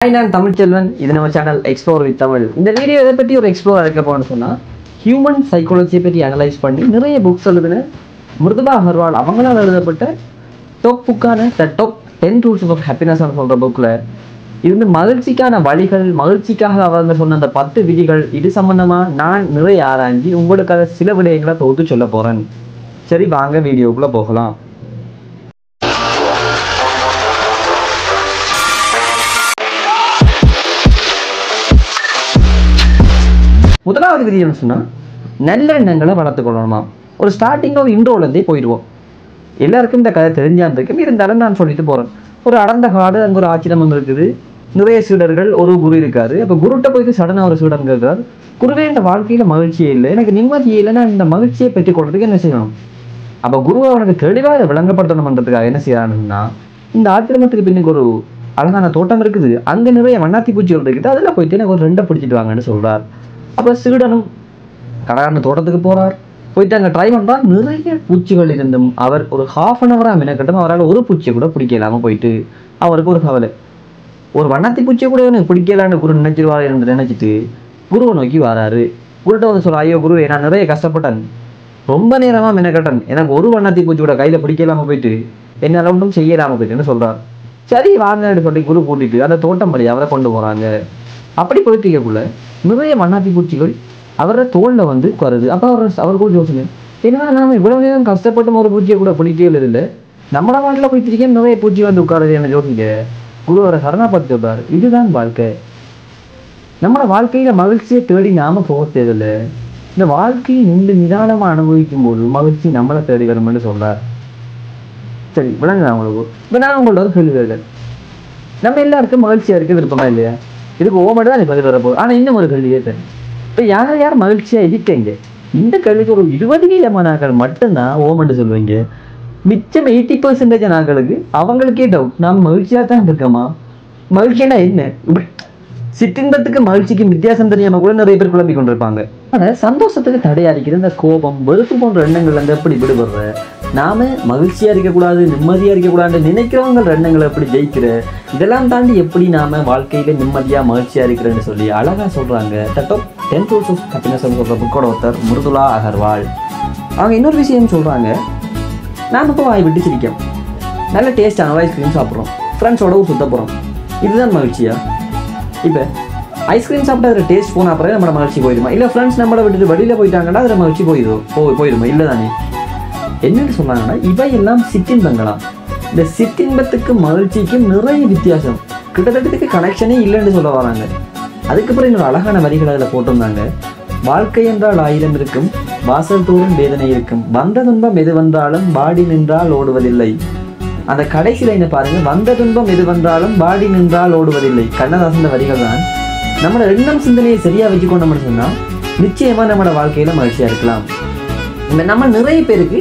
Hi, நான் தமிழ்ச்செல்வன். இது நம்ம சேனல் எக்ஸ்ப்ளோர் வித் தமிழ். இந்த வீடியோ எதை பற்றி ஒரு எக்ஸ்ப்ளோர் இருக்க போகணும்னு சொன்னால், ஹியூமன் சைக்காலஜியை பற்றி அனலைஸ் பண்ணி நிறைய புக்ஸ் எழுதின மிருதுளா அகர்வால் அவங்களால் எழுதப்பட்ட டாப் புக்கான the top 10 rules of happiness சொல்கிற புக்கில் இருந்து மகிழ்ச்சிக்கான வழிகள், மகிழ்ச்சிக்காக அவங்க சொன்ன அந்த 10 விதிகள், இது சம்மந்தமாக நான் நிறைய ஆராய்ஞ்சி உங்களுக்காக சில விடயங்களை தொகுத்து சொல்ல போகிறேன். சரி, வாங்க வீடியோக்குள்ளே போகலாம். முதலாவது விதி என்ன சொன்னால், நல்ல எண்ணங்களை வளர்த்துக்கொள்ளணுமா. ஒரு ஸ்டார்டிங் ஒரு இன்ட்ரோலேருந்தே போயிடுவோம். எல்லாருக்கும் இந்த கதை தெரிஞ்சாந்திருக்கும், இருந்தாலும் நான் சொல்லிட்டு போகிறேன். ஒரு அடர்ந்த காடு, அங்கே ஒரு ஆச்சிரமம் இருக்குது, நிறைய சீடர்கள், ஒரு குரு இருக்காரு. அப்போ குருட்ட போயிட்டு சடனாக ஒரு சீடன் கேட்கிறார், குருவே இந்த வாழ்க்கையில் மகிழ்ச்சியே இல்லை, எனக்கு நிம்மதியே இல்லை, நான் இந்த மகிழ்ச்சியை பெற்றுக்கொள்றதுக்கு என்ன செய்யணும்? அப்போ குரு அவனுக்கு தெளிவாக விளங்கப்படுத்தணுன்றதுக்காக என்ன செய்யறானுன்னா, இந்த ஆச்சிரமத்துக்கு பின்னுக்கு ஒரு அழகான தோட்டம் இருக்குது, அங்கே நிறைய வண்ணாத்தி பூச்சிகள் இருக்குது, அதில் போயிட்டு எனக்கு ஒரு 2 பிடிச்சிட்டு வாங்கன்னு சொல்கிறார். அப்போ சீடனும் கடகான தோட்டத்துக்கு போகிறார். போயிட்டு அங்கே ட்ரை பண்ணுறார். நிறைய பூச்சிகள் இருந்தும் அவர் ஒரு ½ அன் ஹவராக மினக்கட்டும் அவரால் ஒரு பூச்சியை கூட பிடிக்கலாமல் போயிட்டு அவருக்கு ஒரு கவலை. ஒரு வண்ணாத்தி பூச்சியை கூட எனக்கு பிடிக்கலான்னு குரு நினைச்சிருவார் என்று நினைச்சிட்டு குருவை நோக்கி வராரு. குருட்ட வந்து சொல்ல, ஐயோ குருவே, நான் நிறைய கஷ்டப்பட்டேன், ரொம்ப நேரமாக மினக்கட்டன், எனக்கு ஒரு வண்ணாத்தி பூச்சி கூட கையில் பிடிக்கலாமல் போயிட்டு என்னால் ஒன்றும் செய்யலாமல் போயிட்டுன்னு சொல்கிறார். சரி வாங்கன்னு சொல்லி குரு கூட்டிட்டு அந்த தோட்டம் படி அவரை கொண்டு போகிறாங்க. அப்படி போயிட்டுக்குள்ள நிறைய வண்ணாத்தி பூச்சிகள் அவரோட தோளில் வந்து வருது. அப்போ அவர் கூட யோசனை, ஏன்னா நாம் இவ்வளவு நேரம் கஷ்டப்பட்டு ஒரு பூச்சியை கூட பிடிக்கவே இல்லை, நம்மளோட வாழ்க்கையில் போயிட்டு நிறைய பூச்சி வந்து உட்காருது என்ன யோசிக்க. குரு அவரை சரணாபத்தி சொல்றாரு, இதுதான் வாழ்க்கை. நம்மளோட வாழ்க்கையில மகிழ்ச்சியை தேடி நாம போக தேவையில்லை, இந்த வாழ்க்கையை நின்று நிதானமாக அனுபவிக்கும் போது மகிழ்ச்சி நம்மளை தேடி வரும்னு சொல்றார். சரி விளங்குதா உங்களுக்கு? இப்போ நான் உங்களோட ஒரு கேள்வி கேட்கிறேன், நம்ம எல்லாருக்கும் மகிழ்ச்சியா இருக்கு விருப்பமா இல்லையா? இதுக்கு ஓமட்டு தான் பதில் வரப்போகுது. ஆனால் இன்னும் ஒரு கேள்வி கேட்டேன், இப்போ யார் மகிழ்ச்சியா இருக்கீங்க? இந்த கேள்விக்கு ஒரு 20% நாட்கள் மட்டும்தான் ஓமட்டு சொல்லுவீங்க. மிச்சம் 80% நாட்களுக்கு அவங்களுக்கே டவுட், நாம் மகிழ்ச்சியாக தான் இருக்கோமா? மகிழ்ச்சினா என்ன? சிற்றின்பத்துக்கு மகிழ்ச்சிக்கு வித்தியாசம் தெரியாம கூட நிறைய பேர் குழம்பி கொண்டிருப்பாங்க. ஆனால் சந்தோஷத்துக்கு தடையா இருக்கிற இந்த கோபம், வெறுப்பு போன்ற எண்ணங்கள் வந்து எப்படி விடுபடுற? நாம மகிழ்ச்சியா இருக்கக்கூடாது, நிம்மதியா இருக்கக்கூடாது நினைக்கிறவங்க எண்ணங்களை எப்படி ஜெயிக்கிற? இதெல்லாம் தாண்டி எப்படி நாம வாழ்க்கையில நிம்மதியா மகிழ்ச்சியா இருக்கிறேன்னு சொல்லி அழகா சொல்றாங்க. டாப் 10 ரூல்ஸ் ஆஃப் ஹாப்பினஸ் சொல்ற புக்கோட ஒருத்தர் மிருதுளா அகர்வால். அவங்க இன்னொரு விஷயம் சொல்றாங்க, நாம இப்போ வாய் விட்டு சிரிக்கும், நல்ல டேஸ்டான ஐஸ்கிரீம் சாப்பிட்றோம், ஃப்ரெண்ட்ஸோட சுத்த போகிறோம், இதுதான் மகிழ்ச்சியா? இப்போ ஐஸ்கிரீம் சாப்பிட்டு அதில் டேஸ்ட் போன அப்புறம் நம்மளோட மகிழ்ச்சி போயிடுமா? இல்லை ஃப்ரெண்ட்ஸ் நம்மளை விட்டுட்டு வெளியில் போயிட்டாங்கன்னா அதில் மகிழ்ச்சி போயிடுமா? இல்லை தானே. என்னென்னு சொன்னாங்கன்னா, இவையெல்லாம் சிற்றின்பங்களாம். இந்த சிற்றின்பத்துக்கு மகிழ்ச்சிக்கும் நிறைய வித்தியாசம், கிட்டத்தட்டத்துக்கு கனெக்ஷனே இல்லைன்னு சொல்ல வராங்க. அதுக்கப்புறம் இன்னொரு அழகான வரிகள் அதில் போட்டிருந்தாங்க, வாழ்க்கை என்றால் 1000 இருக்கும், வாசல் தோறும் வேதனை இருக்கும், வந்த துன்பம் எது வந்தாலும் வாடி நின்றால் ஓடுவதில்லை. அந்த கடைசியில் என்ன பாருங்க, வந்த துன்பம் எது வந்தாலும் வாடி நின்றால் ஓடுவதில்லை. கண்ணதாசன் வரிகள் தான். நம்மளோட எண்ணம் சிந்தனையை சரியா வச்சுக்கொண்டோம்னு சொன்னா நிச்சயமா நம்மளோட வாழ்க்கையில மகிழ்ச்சியா இருக்கலாம். நம்ம நிறைய பேருக்கு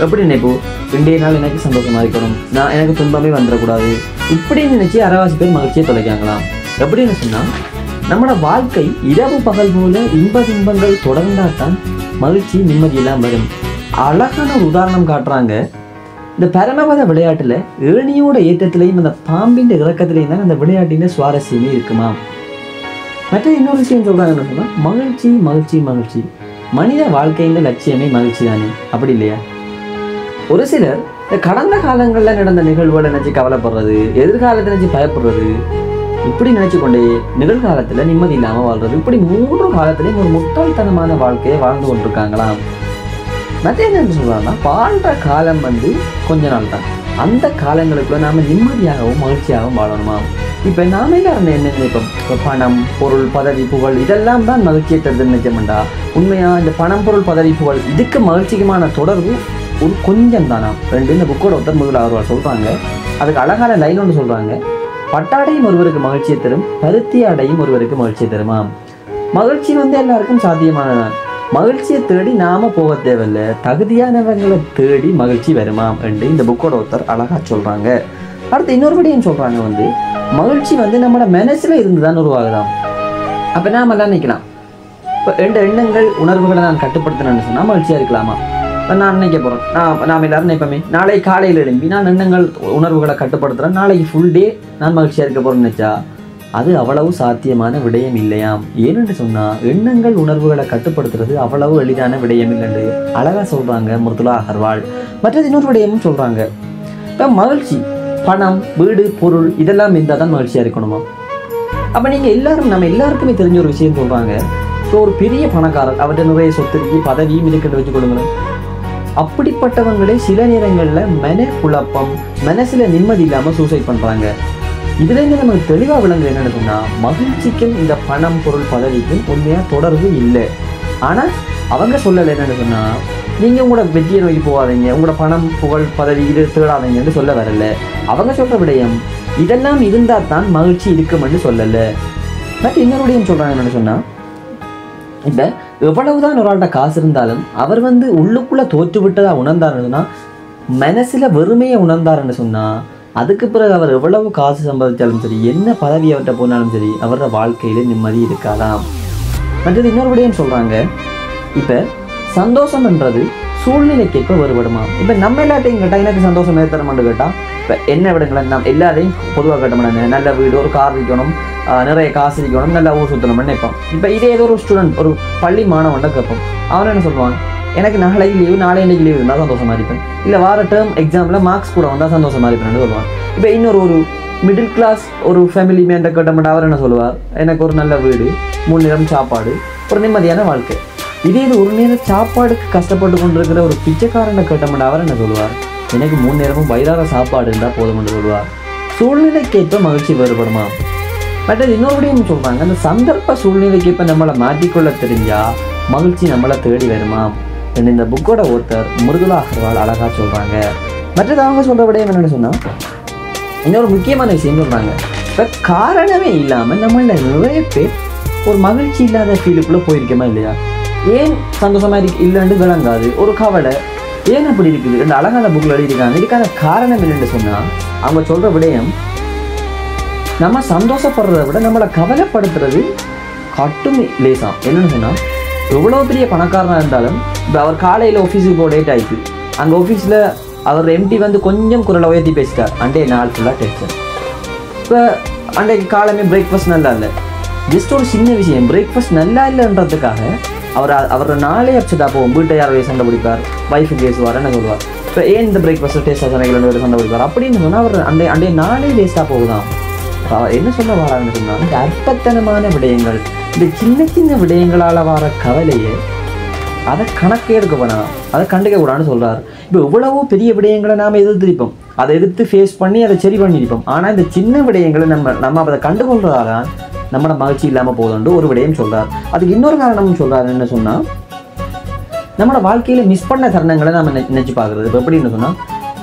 எப்படி நினைப்போம், இன்றைய நாள் எனக்கு சந்தோஷமா இருக்கணும், நான் எனக்கு துன்பமே வந்துடக்கூடாது, இப்படி நினைச்சு அரைவாசி பேர் மகிழ்ச்சியை தொலைக்காங்களாம். எப்படின்னு சொன்னா, நம்மளோட வாழ்க்கை இரவு பகல் போல இன்ப துன்பங்கள் தொடர்ந்தால்தான் மகிழ்ச்சி நிம்மதி எல்லாம் வரும். அழகான ஒரு உதாரணம் காட்டுறாங்க. இந்த பரமபத விளையாட்டுல ஏணியோட ஏற்றத்திலையும் அந்த பாம்பின் இறக்கத்திலையும் தான் அந்த விளையாட்டின சுவாரஸ்யமே இருக்குமா. மற்ற இன்னொரு விஷயம் சொல்றாங்கன்னு சொன்னா, மகிழ்ச்சி மகிழ்ச்சி மகிழ்ச்சி, மனித வாழ்க்கையின் லட்சியமே மகிழ்ச்சி தானே, அப்படி இல்லையா? ஒரு சிலர் இந்த கடந்த காலங்களில் நடந்த நிகழ்வுகளை நினைச்சு கவலைப்படுறது, எதிர்காலத்தை நினைச்சு பயப்படுறது, இப்படி நினைச்சு கொண்டே நிகழ்காலத்துல நிம்மதி இல்லாம வாழ்றது, இப்படி 3 காலத்திலையும் ஒரு முட்டாள்தனமான வாழ்க்கையை வாழ்ந்து கொண்டிருக்காங்களாம். மற்ற என்ன சொல்றாங்கன்னா, வாழ்ற காலம் வந்து கொஞ்ச நாள் தான், அந்த காலங்களுக்குள்ள நாம நிம்மதியாகவும் மகிழ்ச்சியாகவும் வாழணுமா. இப்போ நாம எல்லாரும் என்ன நினைப்போம், பணம், பொருள், பதவி, புகழ் இதெல்லாம் தான் மகிழ்ச்சியை தருது நினைச்சோம்டா. உண்மையா இந்த பணம், பொருள், பதவி, புகழ் இதுக்கு மகிழ்ச்சிக்குமான தொடர்பு ஒரு கொஞ்சம் தானா? ரெண்டு இந்த புக்கோட ஒருத்தர் மிருதுளா அகர்வால் சொல்றாங்க. அதுக்கு அழகான லைன் ஒன்று சொல்றாங்க, பட்டாடையும் ஒருவருக்கு மகிழ்ச்சியை தரும், பருத்தி அடையும் ஒருவருக்கு மகிழ்ச்சியை தருமா. மகிழ்ச்சி வந்து எல்லாருக்கும் சாத்தியமானதான். மகிழ்ச்சியை தேடி நாம போக தேவையில்லை, தகுதியானவங்களை தேடி மகிழ்ச்சி வருமாம் என்று இந்த புக்கோட ஒருத்தர் அழகா சொல்றாங்க. அடுத்து இன்னொரு படியும் சொல்றாங்க, வந்து மகிழ்ச்சி வந்து நம்மளோட மனசுல இருந்துதான் உருவாகுதாம். அப்ப நாம எல்லாம் நினைக்கலாம், இப்போ 2 எண்ணங்கள் உணர்வுகளை நான் கட்டுப்படுத்தினேன்னு சொன்னா மகிழ்ச்சியா இருக்கலாமா? இப்போ நான் நினைக்க போறேன், நாம் எல்லாரும் நினைப்போமே, நாளை காலையில் எழும்பி நான் எண்ணங்கள் உணர்வுகளை கட்டுப்படுத்துறேன், நாளைக்கு ஃபுல் டே நான் மகிழ்ச்சியா இருக்க போறேன்னு நினைச்சா அது அவ்வளவு சாத்தியமான விடயம் இல்லையாம். ஏனென்று சொன்னால் எண்ணங்கள் உணர்வுகளை கட்டுப்படுத்துறது அவ்வளவு எளிதான விடயம் இல்லைன்னு அழகாக சொல்கிறாங்க மிருதுளா அகர்வால். மற்றது இன்னொரு விடயமும் சொல்கிறாங்க, இப்போ மகிழ்ச்சி, பணம், வீடு, பொருள் இதெல்லாம் இருந்தால் தான் மகிழ்ச்சியாக இருக்கணுமா? அப்போ நீங்கள் எல்லாரும் நம்ம எல்லாருக்குமே தெரிஞ்ச ஒரு விஷயம் சொல்கிறாங்க, இப்போ ஒரு பெரிய பணக்காரர் அவர்கிட்ட நிறைய சொத்து பதவியும் இருக்குன்னு வச்சுக்கொள்ளுங்களேன். அப்படிப்பட்டவங்களே சில நேரங்களில் மனக்குழப்பம், மனசில் நிம்மதி இல்லாமல் சூசைட் பண்ணுறாங்க. இதுலேருந்து நமக்கு தெளிவாக விளங்குது என்னென்னு சொன்னால், மகிழ்ச்சிக்கும் இந்த பணம், பொருள், பதவிக்கும் உண்மையாக தொடர்பு இல்லை. ஆனால் அவங்க சொல்லலை என்னென்னு சொன்னால், நீங்கள் உங்களோட வெற்றியை நோக்கி போகாதீங்க, உங்களோட பணம், புகழ், பதவி இது தேடாதீங்கன்னு சொல்ல வரல. அவங்க சொல்கிற விடயம் இதெல்லாம் இருந்தால் தான் மகிழ்ச்சி இருக்குமென்னு சொல்லலை. பட் இன்னொரு விடயம் சொல்கிறாங்க என்னென்னு சொன்னால், இப்போ எவ்வளவுதான் ஒரு ஆள்கிட்ட காசு இருந்தாலும் அவர் உள்ளுக்குள்ளே தோற்று விட்டதாக உணர்ந்தாருன்னா, மனசில் வெறுமையை உணர்ந்தாருன்னு சொன்னால், அதுக்கு பிறகு அவர் எவ்வளவு காசு சம்பாதிச்சாலும் சரி, என்ன பதவி அவர்கிட்ட போனாலும் சரி, அவரோட வாழ்க்கையில் நிம்மதி இருக்காதாம். மற்றது இன்னொரு விடயம் சொல்கிறாங்க, இப்போ சந்தோஷம்ன்றது சூழ்நிலைக்கேற்ப வேறுபடுமா? இப்போ நம்ம எல்லாத்தையும் கேட்டால் எனக்கு சந்தோஷம் ஏற்படுமான்னு கேட்டால், இப்போ என்ன விடங்களேன், நம்ம எல்லாரையும் பொதுவாக கேட்டோம்னா நல்ல வீடு, ஒரு கார் இருக்கணும், நிறைய காசு இருக்கணும், நல்லா ஊர் சுற்றணும்னு நினைப்போம். இப்போ இதே ஏதோ ஒரு ஸ்டூடெண்ட், ஒரு பள்ளி மாணவன்ட்ட கேட்போம், அவன் என்ன சொல்லுவான், எனக்கு நாளைக்கு லீவு, நாளை இன்னைக்கு லீவு இருந்தால் சந்தோஷமாக இருப்பேன், இல்லை வார டேர்ம் எக்ஸாமில் மார்க்ஸ் கூட வந்தால் சந்தோஷமாக இருப்பேன்னு சொல்லுவான். இப்போ இன்னொரு மிடில் கிளாஸ் ஒரு ஃபேமிலி மேன்ட்ட கேட்டோம்னா அவர் என்ன சொல்லுவார், எனக்கு ஒரு நல்ல வீடு, 3 நேரம் சாப்பாடு, ஒரு நிம்மதியான வாழ்க்கை. இதே இது ஒரு நேரம் சாப்பாடுக்கு கஷ்டப்பட்டு கொண்டிருக்கிற ஒரு பிச்சைக்காரனை கேட்டோம்னா அவர் என்ன சொல்லுவார், எனக்கு 3 நேரமும் வயிறார சாப்பாடு இருந்தால் போதும் என்று சொல்லுவார். சூழ்நிலைக்கேற்ப மகிழ்ச்சி வேறுபடுமா? மற்றது இன்னொருடையும் சொல்கிறாங்க, அந்த சந்தர்ப்ப சூழ்நிலைக்கேற்ப நம்மளை மாற்றிக்கொள்ள தெரிஞ்சால் மகிழ்ச்சி நம்மளை தேடி வருமா என்று இந்த புக்கோட ஒருத்தர் மிருதுளா அகர்வால் அழகாக சொல்கிறாங்க. மற்றது அவங்க சொல்கிற விடயம் என்னென்னு சொன்னால், இன்னொரு முக்கியமான விஷயம் சொல்கிறாங்க, இப்போ காரணமே இல்லாமல் நம்மள நிறைய பேர் ஒரு மகிழ்ச்சி இல்லாத ஃபீலுக்குள்ளே போயிருக்கோமா இல்லையா? ஏன் சந்தோஷமாக இல்லைன்னு விளங்காது, ஒரு கவலை ஏன் அப்படி இருக்குது ரெண்டு அழகான புக்கில் எழுதியிருக்காங்க. இதுக்கான காரணம் என்னென்னு சொன்னால், அவங்க சொல்கிற விடயம், நம்ம சந்தோஷப்படுறதை விட நம்மளை கவலைப்படுத்துறது கட்டும் லேசாம். என்னென்னு சொன்னால், எவ்வளோ பெரிய பணக்காரனாக இருந்தாலும் இப்போ அவர் காலையில் ஆஃபீஸுக்கு போக லேட் ஆகிட்டு, அங்கே ஆஃபீஸில் அவர் எம்டி கொஞ்சம் குரலை உயர்த்தி பேசிட்டார், அண்டே நாள் ஃபுல்லாக டென்ஷன். இப்போ அன்றைக்கு காலமே பிரேக்ஃபாஸ்ட் நல்லா இல்லை, ஜஸ்ட் ஒரு சின்ன விஷயம் பிரேக்ஃபாஸ்ட் நல்லா இல்லைன்றதுக்காக அவரோட நாளே அப்செட்டாக போகும். வீட்டை யாரோடைய சண்டை பிடிப்பார், ஒய்ஃபு பேசுவார், என்ன சொல்லுவார், இப்போ ஏன் இந்த பிரேக்ஃபாஸ்ட்டு டேஸ்ட்டாக சண்டைகள் சண்டை பிடிப்பார் அப்படின்னு சொன்னால் அவர் அன்றைய நாளே வேஸ்ட்டாக போகுதான். என்ன சொல்ல வராங்கன்னு சொன்னால், இந்த அற்பத்தனமான விடயங்கள், இந்த சின்ன சின்ன விடயங்களால் வர கவலையை அதை கணக்கே எடுக்க வேணாம், அதை கண்டுக்க கூடாதுன்னு சொல்கிறார். இப்போ எவ்வளவோ பெரிய விடயங்களை நாம் எதிர்த்திருப்போம், அதை எதிர்த்து ஃபேஸ் பண்ணி அதை சரி பண்ணியிருப்போம். ஆனால் இந்த சின்ன விடயங்களை நம்ம அதை கண்டுகொள்றதால நம்மளோட மகிழ்ச்சி இல்லாமல் போதும்னு ஒரு விடயம் சொல்கிறார். அதுக்கு இன்னொரு காரணமும் சொல்கிறார், என்ன சொன்னால், நம்மளோட வாழ்க்கையில் மிஸ் பண்ண தருணங்களை நம்ம நினச்சி பார்க்குறது. இப்போ எப்படின்னு சொன்னால்,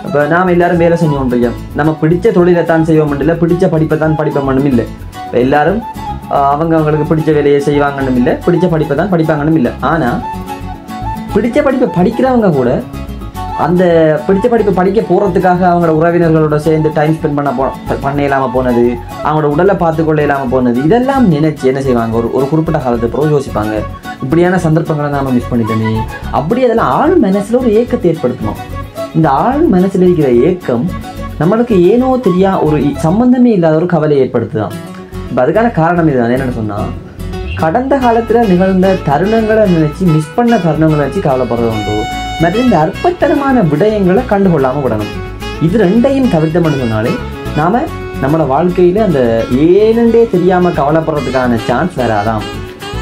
இப்போ நாம் எல்லோரும் வேலை செஞ்சோம் இல்லையா, நம்ம பிடிச்ச தொழிலை தான் செய்வோம் இல்லை, பிடிச்ச படிப்பை தான் படிப்போம்னும் இல்லை. இப்போ எல்லோரும் அவங்களுக்கு பிடிச்ச வேலையை செய்வாங்கன்னு இல்லை, பிடிச்ச படிப்பை தான் படிப்பாங்கன்னு இல்லை. ஆனால் பிடிச்ச படிப்பை படிக்கிறவங்க கூட அந்த பிடிச்ச படிப்பை படிக்க போகிறதுக்காக அவங்களோட உறவினர்களோட சேர்ந்து டைம் ஸ்பெண்ட் பண்ண இல்லாமல் போனது, அவங்களோட உடலை பார்த்துக்கொள்ள இல்லாமல் போனது, இதெல்லாம் நினைச்சு என்ன செய்வாங்க, ஒரு குறிப்பிட்ட காலத்துக்கு பிறகு யோசிப்பாங்க, இப்படியான சந்தர்ப்பங்களை நாம் மிஸ் பண்ணிட்டோமே. அப்படி அதெல்லாம் ஆள் மனசில் ஒரு ஏக்கத்தை ஏற்படுத்தணும். இந்த ஆள் மனசில் இருக்கிற ஏக்கம் நம்மளுக்கு ஏனோ தெரியா ஒரு சம்பந்தமே இல்லாத ஒரு கவலையை ஏற்படுத்துதான். இப்போ அதுக்கான காரணம் இதுதான். என்னென்னு சொன்னால், கடந்த காலத்தில் நிகழ்ந்த தருணங்களை நினச்சி மிஸ் பண்ண தருணங்களை நினச்சி கவலைப்படுறது உண்டு. மற்ற இந்த அற்பத்தனமான விடயங்களை கண்டுகொள்ளாமல் விடணும். இது ரெண்டையும் தவிர்த்தோம்னு சொன்னாலே நாம் நம்மளோட வாழ்க்கையில் அந்த ஏனென்றே தெரியாமல் கவலைப்படுறதுக்கான சான்ஸ் வராதாம்.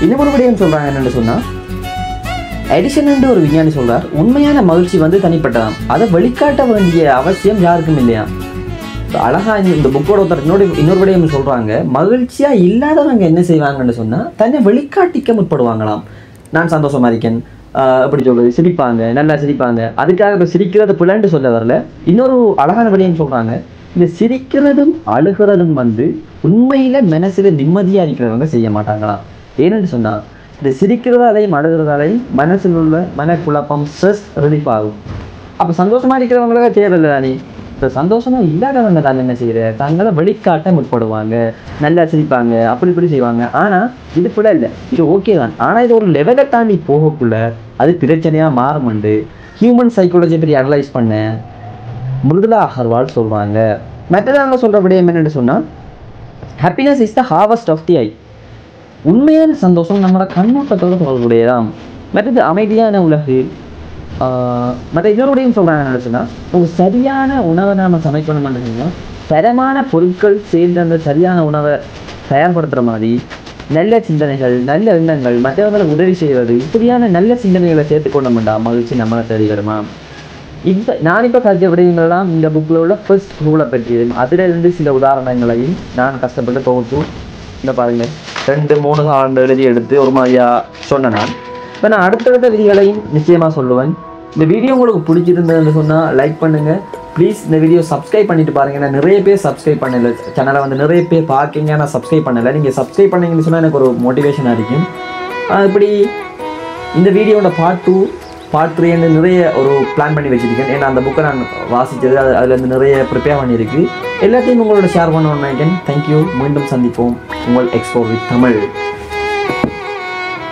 இன்னொரு விடயம் சொல்கிறாங்க என்னென்னு சொன்னால், எடிசன் ஒரு விஞ்ஞானி சொல்கிறார், உண்மையான மகிழ்ச்சி தனிப்பட்டதாம், அதை வெளிக்காட்ட வேண்டிய அவசியம் யாருக்கும் இல்லையா. அழகாக இந்த புக்கோட இன்னொரு விடயம் சொல்கிறாங்க, மகிழ்ச்சியாக இல்லாதவங்க என்ன செய்வாங்கன்னு சொன்னால், தன்னை வெளிக்காட்டிக்க முற்படுவாங்களாம். நான் சந்தோஷமாக இருக்கேன், எப்படி சொல்கிறது, சிரிப்பாங்க, நல்லா சிரிப்பாங்க. அதுக்காக இப்போ சிரிக்கிறது பிள்ளைன்ட்டு சொல்ல வரல. இன்னொரு அழகான விடயம் சொல்கிறாங்க, இந்த சிரிக்கிறதும் அழுகிறதும் உண்மையில் மனசில் நிம்மதியாக இருக்கிறவங்க செய்ய மாட்டாங்களாம். ஏன்னு சொன்னால், இந்த சிரிக்கிறதாலையும் அழுகிறதாலையும் மனசில் உள்ள மனக்குழப்பம், ஸ்ட்ரெஸ் ரிலீஃப் ஆகும். அப்போ சந்தோஷமாக இருக்கிறவங்களாக தேவையில்லை தானே. இப்போ சந்தோஷமாக இல்லாதவங்க தான் என்ன செய்கிற, தங்களை வெளிக்காட்ட முற்படுவாங்க, நல்லா சிரிப்பாங்க, அப்படி இப்படி செய்வாங்க. ஆனால் இது கூட இல்லை, இது ஓகே தான். ஆனால் இது ஒரு லெவலை தாண்டி போகக்குள்ள அது பிரச்சனையாக மாறும்ண்டு ஹியூமன் சைக்காலஜி பற்றி அனலைஸ் பண்ண மிருதுளா அகர்வால் சொல்கிறாங்க. மற்றதாக சொல்கிற விடயம் என்னென்னு சொன்னால், happiness is the harvest of the eye. உண்மையான சந்தோஷம் நம்மளோட கண்ணோட்டத்தோடு தொடர்புடையதான். மற்றது அமைதியான உலகு. மற்ற இன்னொருடையும் சொல்கிறாங்க சொன்னால், ஒரு சரியான உணவை நாம் சமைக்கணும்னு தரமான பொருட்கள் சேர்ந்து அந்த சரியான உணவை தயார்படுத்துகிற மாதிரி நல்ல சிந்தனைகள், நல்ல எண்ணங்கள், மற்றவர்களை உதவி செய்வது, இப்படியான நல்ல சிந்தனைகளை சேர்த்துக்கொண்டோம்டா மகிழ்ச்சி நம்மளை தேடி வருமா. நான் இப்போ கருதிய விடயங்கள்லாம் இந்த புக்கில் உள்ள ஃபர்ஸ்ட் ரூலை பற்றியது. அதிலிருந்து சில உதாரணங்களையும் நான் கஷ்டப்பட்டு தொகுத்து இந்த பாருங்கள் 2-3 ஆண்டு எழுதி எடுத்து ஒரு மாதிரியாக சொன்னேன். நான் இப்போ நான் அடுத்தடுத்த விதிகளையும் நிச்சயமாக சொல்லுவேன். இந்த வீடியோ உங்களுக்கு பிடிச்சிருந்ததுன்னு சொன்னால் லைக் பண்ணுங்கள். ப்ளீஸ் இந்த வீடியோ சப்ஸ்கிரைப் பண்ணிட்டு பாருங்கள். நான் நிறைய பேர் சப்ஸ்கிரைப் பண்ணலை, சேனலை வந்து நிறைய பேர் பார்க்கிங்க, நான் சப்ஸ்கிரைப் பண்ணலை. நீங்கள் சப்ஸ்கிரைப் பண்ணிங்கன்னு சொன்னால் எனக்கு ஒரு மோட்டிவேஷனாக இருக்கும். இப்படி இந்த வீடியோட பார்ட் 2 பார்ட் 3 நிறைய ஒரு பிளான் பண்ணி வச்சுருக்கேன். ஏன்னா அந்த புக்கை நான் வாசித்தது, அதுலேருந்து நிறைய ப்ரிப்பேர் பண்ணியிருக்கு. எல்லாத்தையும் உங்களோட ஷேர் பண்ணணும்னு நினைக்கிறேன். தேங்க்யூ. மீண்டும் சந்திப்போம். உங்கள் எக்ஸ்ப்ளோர் வித் தமிழ்.